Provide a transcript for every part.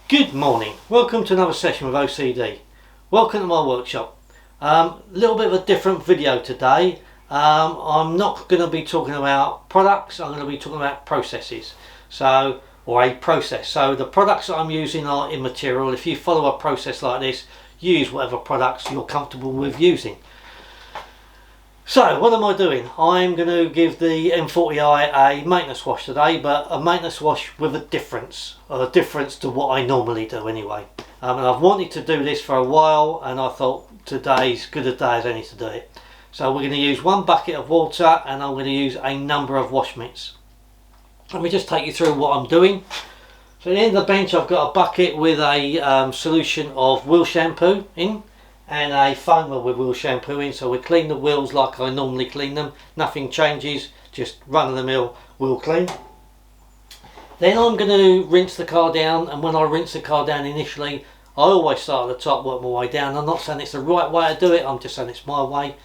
Good morning, welcome to another session with OCD. Welcome to my workshop. A little bit of a different video today. I'm not going to be talking about products, I'm going to be talking about processes. Or a process. So the products that I'm using are immaterial. If you follow a process like this, use whatever products you're comfortable with using. So what am I doing? I'm going to give the M40i a maintenance wash today, but a maintenance wash with a difference to what I normally do anyway. And I've wanted to do this for a while, and I thought today's good a day as any to do it. So we're going to use 1 bucket of water, and I'm going to use a number of wash mitts. Let me just take you through what I'm doing. So at the end of the bench I've got a bucket with a solution of wheel shampoo in, and a foamer with wheel shampoo in. So we clean the wheels like I normally clean them, nothing changes, just run of the mill wheel clean. Then I'm going to rinse the car down, and when I rinse the car down initially, I always start at the top, work my way down. I'm not saying it's the right way to do it, I'm just saying it's my way,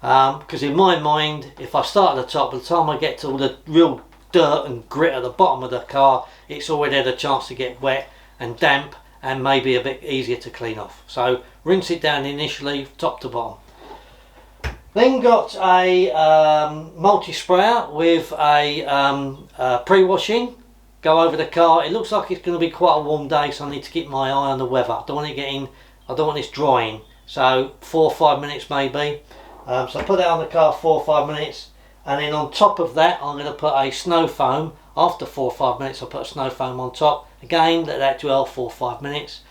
because in my mind, if I start at the top, by the time I get to all the real dirt and grit at the bottom of the car, it's already had a chance to get wet and damp and maybe a bit easier to clean off. So rinse it down initially, top to bottom. Then got a multi-sprayer with a pre-washing. Go over the car. It looks like it's going to be quite a warm day, so I need to keep my eye on the weather. I don't want this drying. So 4 or 5 minutes maybe. So I put that on the car 4 or 5 minutes, and then on top of that I'm going to put a snow foam. After 4 or 5 minutes I put a snow foam on top. Again, let that dwell 4 or 5 minutes,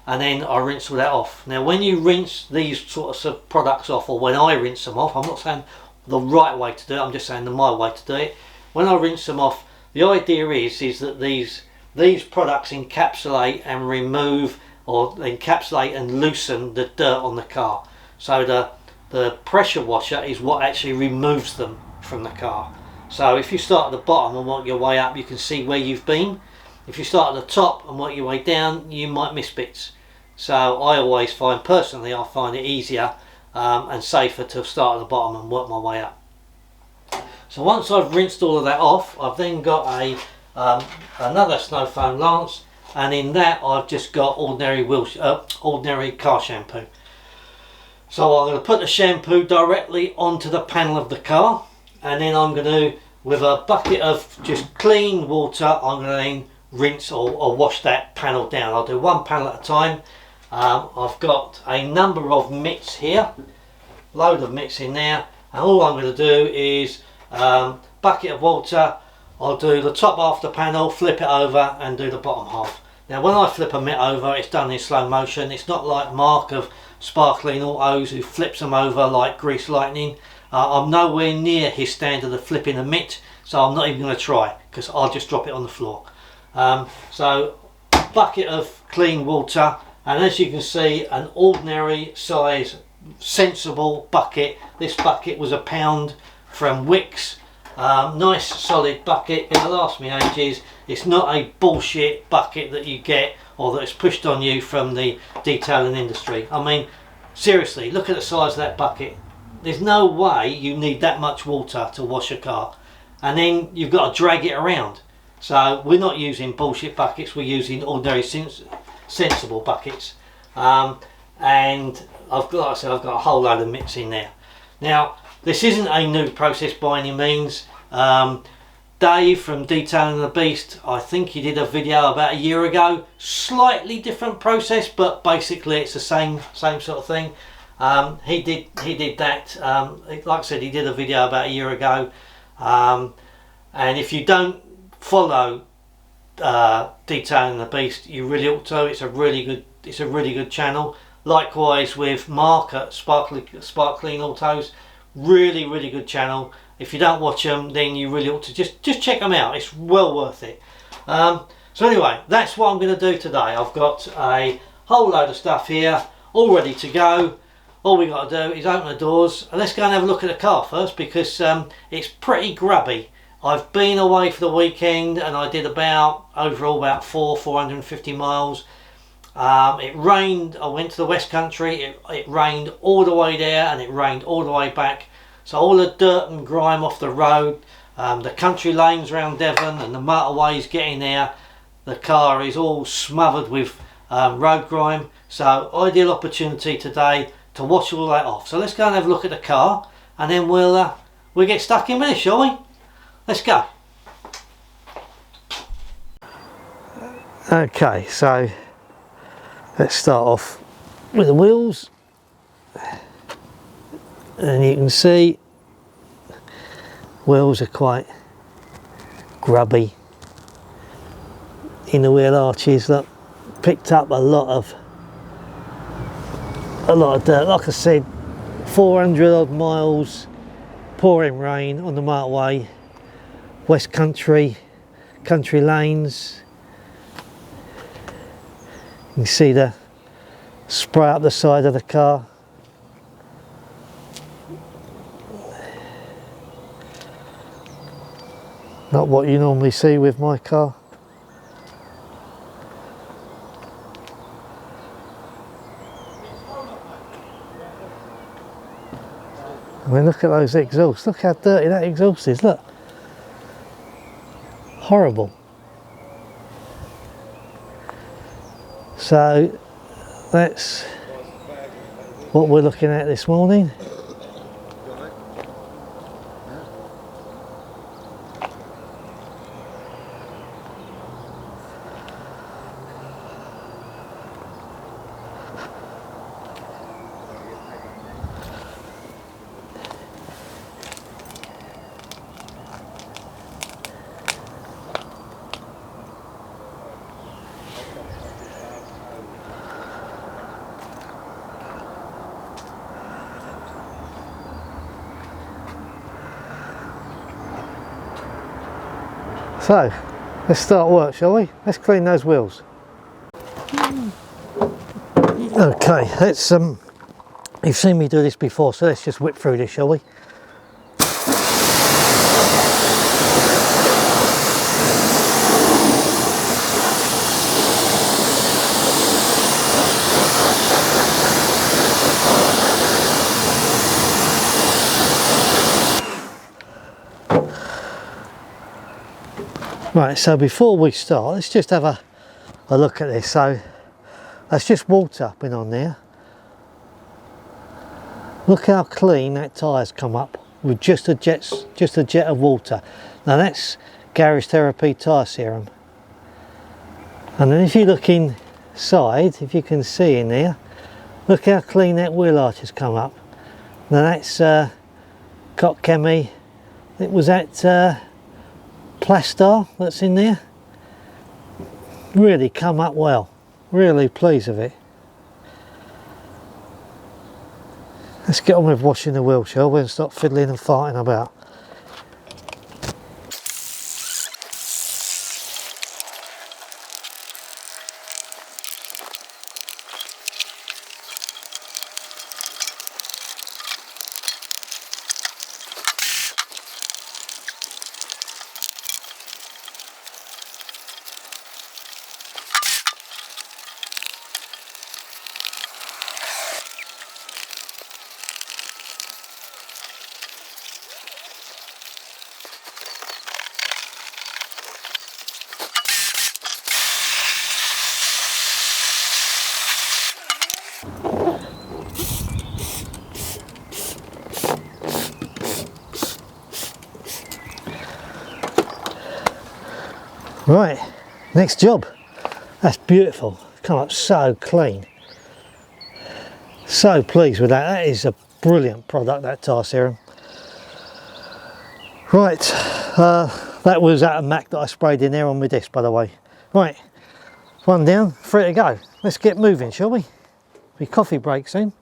and then I rinse all that off. Now when you rinse these sorts of products off, or when I rinse them off, I'm not saying the right way to do it, I'm just saying my way to do it. When I rinse them off, the idea is that these products encapsulate and remove, or encapsulate and loosen the dirt on the car. So the pressure washer is what actually removes them from the car. So if you start at the bottom and work your way up, you can see where you've been. If you start at the top and work your way down, you might miss bits. So I always find, personally, I find it easier and safer to start at the bottom and work my way up. So once I've rinsed all of that off, I've then got another snow foam lance, and in that I've just got ordinary car shampoo. So I'm going to put the shampoo directly onto the panel of the car, and then I'm going to, with a bucket of just clean water, I'm going to then rinse or wash that panel down. I'll do 1 panel at a time. I've got a number of mitts here, load of mitts in there, and all I'm going to do is bucket of water. I'll do the top half of the panel, flip it over, and do the bottom half. Now when I flip a mitt over, it's done in slow motion. It's not like Mark of Sparkling Autos who flips them over like grease lightning. I'm nowhere near his standard of flipping a mitt, so I'm not even going to try, because I'll just drop it on the floor. So bucket of clean water, and as you can see, an ordinary size sensible bucket. This bucket was £1 from Wicks. Nice solid bucket, it'll last me ages. It's not a bullshit bucket that you get or that is pushed on you from the detailing industry. I mean, seriously, look at the size of that bucket. There's no way you need that much water to wash a car, and then you've got to drag it around. So we're not using bullshit buckets, we're using ordinary sensible buckets. And like I said, I've got a whole load of mitts in there. Now this isn't a new process by any means. Dave from Detailing the Beast, I think he did a video about a year ago, slightly different process, but basically it's the same sort of thing. He did that, like I said, he did a video about a year ago, and if you don't follow Detailing the Beast, you really ought to. It's a really good channel. Likewise with Mark at Sparkling Autos, really good channel. If you don't watch them, then you really ought to just check them out. It's well worth it. So anyway, that's what I'm going to do today. I've got a whole load of stuff here all ready to go. All we got to do is open the doors, and let's go and have a look at the car first, because it's pretty grubby. I've been away for the weekend and I did overall about 450 miles. It rained. I went to the West Country. It rained all the way there and it rained all the way back. So all the dirt and grime off the road, the country lanes around Devon and the motorways getting there, the car is all smothered with road grime, so ideal opportunity today to wash all that off. So let's go and have a look at the car, and then we'll get stuck in with it, shall we? Let's go. Okay, so let's start off with the wheels, and you can see wheels are quite grubby in the wheel arches. Look, picked up a lot of dirt. Like I said, 400 odd miles, pouring rain on the motorway, West Country lanes. You can see the spray up the side of the car. Not what you normally see with my car. I mean, look at those exhausts. Look how dirty that exhaust is. Look. Horrible. So that's what we're looking at this morning. So, let's start work, shall we? Let's clean those wheels. Okay, let's you've seen me do this before, so let's just whip through this, shall we? Right, so before we start, let's just have a look at this. So that's just water been on there. Look how clean that tyre's come up with just a jet of water. Now that's Garage Therapy tyre serum. And then if you look inside, if you can see in there, look how clean that wheel arch has come up. Now that's Cot Chemi. It was that Plastar that's in there. Really come up well. Really pleased with it. Let's get on with washing the wheel, shall we, and stop fiddling and farting about. Right, next job. That's beautiful. Come up so clean. So pleased with that. That is a brilliant product, that tyre serum. Right, that was out of Mac that I sprayed in there on my disc, by the way. Right, one down, 3 to go. Let's get moving, shall we? Be coffee break soon.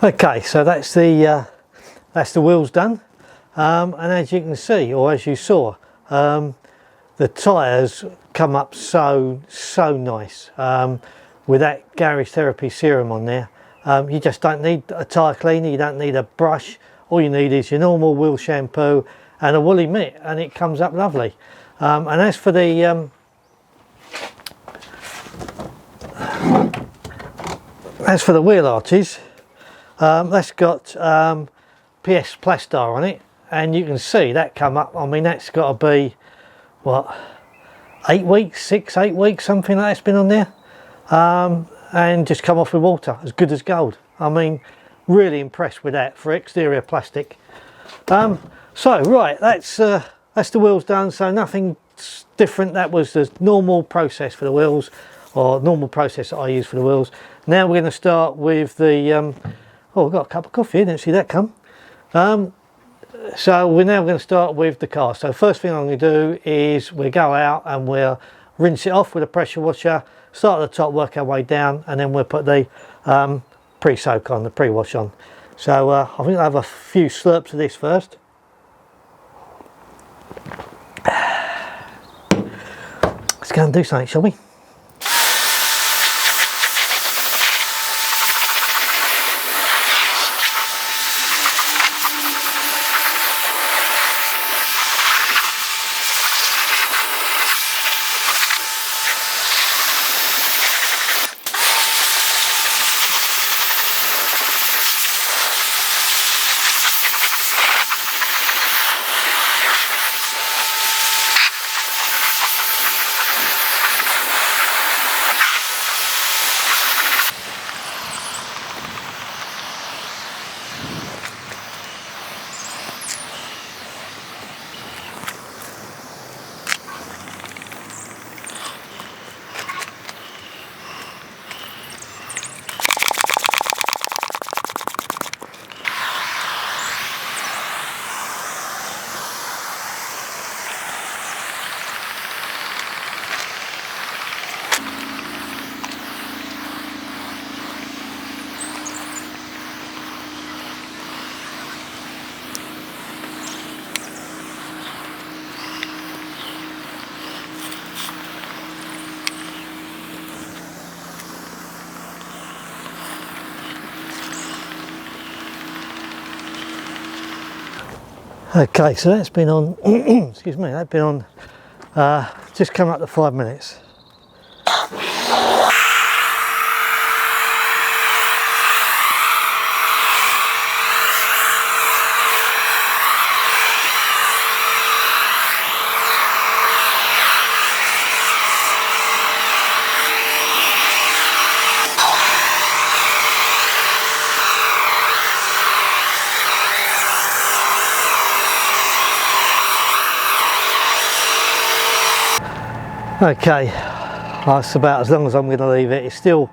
Okay, so that's the wheels done, and as you can see, or as you saw, the tyres come up so nice with that Garage Therapy serum on there. You just don't need a tyre cleaner, you don't need a brush. All you need is your normal wheel shampoo and a woolly mitt, and it comes up lovely. And as for the wheel arches, that's got PS Plastar on it, and you can see that come up. I mean, that's got to be what, 8 weeks, 6-8 weeks, something like that's been on there, and just come off with water, as good as gold. I mean, really impressed with that for exterior plastic. So right, that's the wheels done, so nothing different. That was the normal process for the wheels, or normal process that I use for the wheels. Now we're going to start with the oh, I've got a cup of coffee, I didn't see that come. So we're now going to start with the car. So first thing I'm going to do is we'll go out and we'll rinse it off with a pressure washer, start at the top, work our way down, and then we'll put the pre-soak on, the pre-wash on. So I think I'll have a few slurps of this first. Let's go and do something, shall we? Okay, so that's been on, excuse me, that's been on, just come up to 5 minutes. Okay, that's about as long as I'm going to leave it. It's still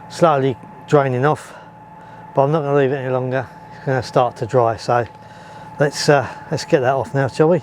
slowly draining off, but I'm not going to leave it any longer. It's going to start to dry, so let's get that off now, shall we?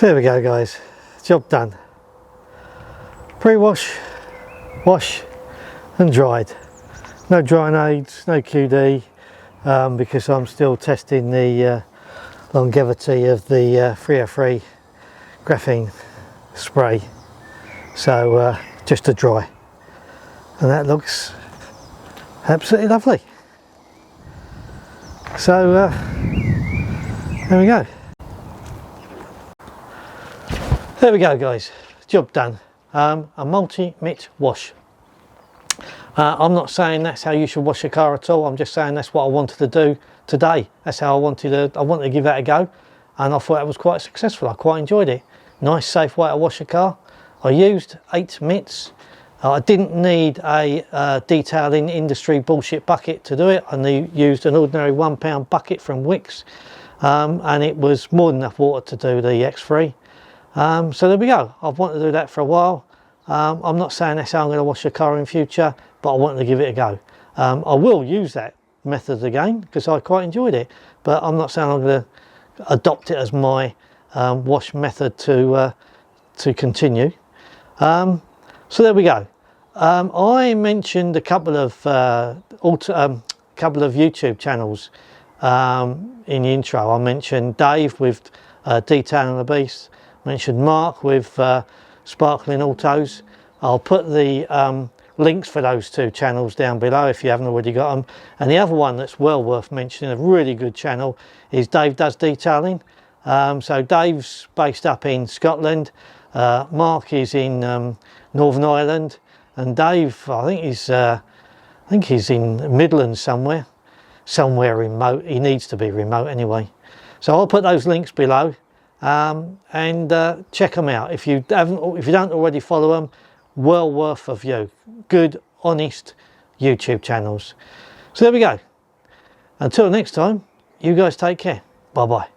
So there we go guys, job done. Pre-wash, wash and dried. No drying aids, no QD, because I'm still testing the longevity of the 303 graphene spray. So just to dry, and that looks absolutely lovely. So there we go. There we go guys, job done. A multi-mitt wash. I'm not saying that's how you should wash your car at all. I'm just saying that's what I wanted to do today. That's how I wanted to give that a go, and I thought it was quite successful. I quite enjoyed it. Nice safe way to wash a car. I used 8 mitts. I didn't need a detailing industry bullshit bucket to do it. I used an ordinary £1 bucket from Wix, and it was more than enough water to do the X3. So there we go. I've wanted to do that for a while. I'm not saying that's how I'm going to wash a car in future, but I wanted to give it a go. I will use that method again because I quite enjoyed it, but I'm not saying I'm going to adopt it as my wash method to continue. So there we go. I mentioned a couple of YouTube channels in the intro. I mentioned Dave with Detailing the Beast. I mentioned Mark with Sparkling Autos. I'll put the links for those 2 channels down below if you haven't already got them. And the other one that's well worth mentioning, a really good channel, is Dave Does Detailing. So Dave's based up in Scotland, Mark is in Northern Ireland, and Dave, I think he's in Midlands somewhere remote. He needs to be remote anyway. So I'll put those links below, and check them out if you don't already follow them. Well worth a view. Good, honest YouTube channels. So there we go. Until next time, you guys take care. Bye bye.